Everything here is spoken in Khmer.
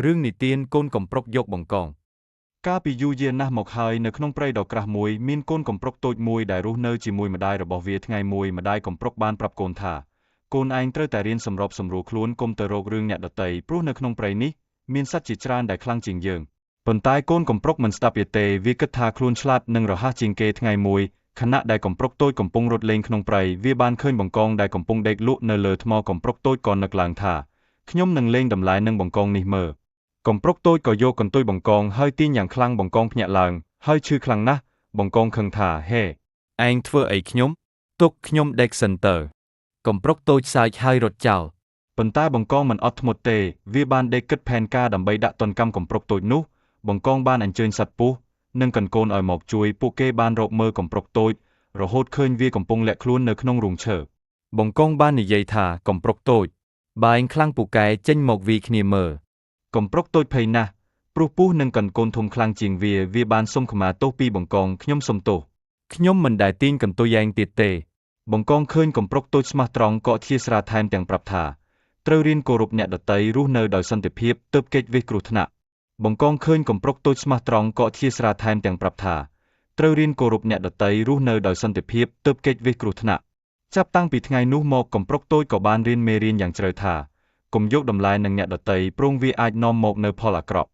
រឿងនិទានកូនកំប្រុកយកបង្កងកាលពីយូរយារណាស់មកហើយនៅក្នុងព្រៃដ៏ក្រាស់មួយមានកូនកំប្រុកតូចមួយដែលរស់នៅជាមួយម្ដាយរបស់វាថ្ងៃមួយម្ដាយកំប្រុកបានប្រាប់កូនថាកូនឯងត្រូវតែរៀនសម្របសម្រួលខ្លួនកុំទៅរករឿងអ្នកដទៃព្រោះនៅក្នុងព្រៃនេះមានសត្វជាច្រើនដែលខ្លាំងជាងយើងប៉ុន្តែកូនកំប្រុកមិនស្ដាប់វាទេវាគិតថាខ្លួនឆ្លាតនិងរហ័សជាងគេថ្ងៃមួយខណៈដែលកំប្រុកតូចកំពុងរត់លេងក្នុងព្រៃវាបានឃើញបង្កងដែលកំពុងដេកលក់នៅលើថ្មកំប្រុកតូចក៏នឹកឡើងថាខ្ញុំនឹងលេងតម្លៃនឹងបង្កងនេះមើលកំប្រុកតូចក៏យកកន្ទុយបង្កងហើយទាញយ៉ាងខ្លាំងបង្កងភ្ញាក់ឡើងហើយឈឺខ្លាំងណាស់បង្កងខឹងថាហេឯងធ្វើអីខ្ញុំទុកខ្ញុំដេកសិនទៅកំប្រុកតូចសើចហើយរត់ចោលប៉ុន្តែបង្កងមិនអត់ធ្មត់ទេវាបានដេកគិតផែនការដើម្បីដាក់ទណ្ឌកម្មកំប្រុកតូចនោះបង្កងបានអញ្ជើញសត្វពស់និងកន្កូនឲ្យមកជួយពួកគេបានរកមើលកំប្រុកតូចរហូតឃើញវាកំពុងលាក់ខ្លួននៅក្នុងរូងឈើបង្កងបាននិយាយថាកំប្រុកតូចបើឯងខ្លាំងពូកែចេញមកវាយគ្នាមើលកំប្រុកតូចភ័យណាស់ព្រោះពស់និងកន្កូនធំខ្លាំងជាងវាបានសុំខមាទោសពីបង្កងខ្ញុំសុំទោសខ្ញុំមិនដែលទាញកន្ទុយឯងទៀតទេបង្កងឃើញកំប្រុកតូចស្មោះត្រង់ក៏អធ្យាស្រ័យថែមទាំងប្រាប់ថាត្រូវរៀនគោរពអ្នកដទៃរស់នៅដោយសន្តិភាពទើបគេចវិសគ្រោះថ្នាក់បង្កងឃើញកំប្រុកតូចស្មោះត្រង់ក៏អធ្យាស្រ័យថែមទាំងប្រាប់ថាត្រូវរៀនគោរពអ្នកដទៃរស់នៅដោយសន្តិភាពទើបគេចវិសគ្រោះថ្នាក់ចាប់តាំងពីថ្ងៃនោះមកកំប្រុកតូចក៏បានរៀនមេរៀនយ៉ាងជ្រៅថាកុំយកតម្លៃនឹងអ្នកដទៃព្រោះវាអាចនាំមកនូវផលអាក្រក់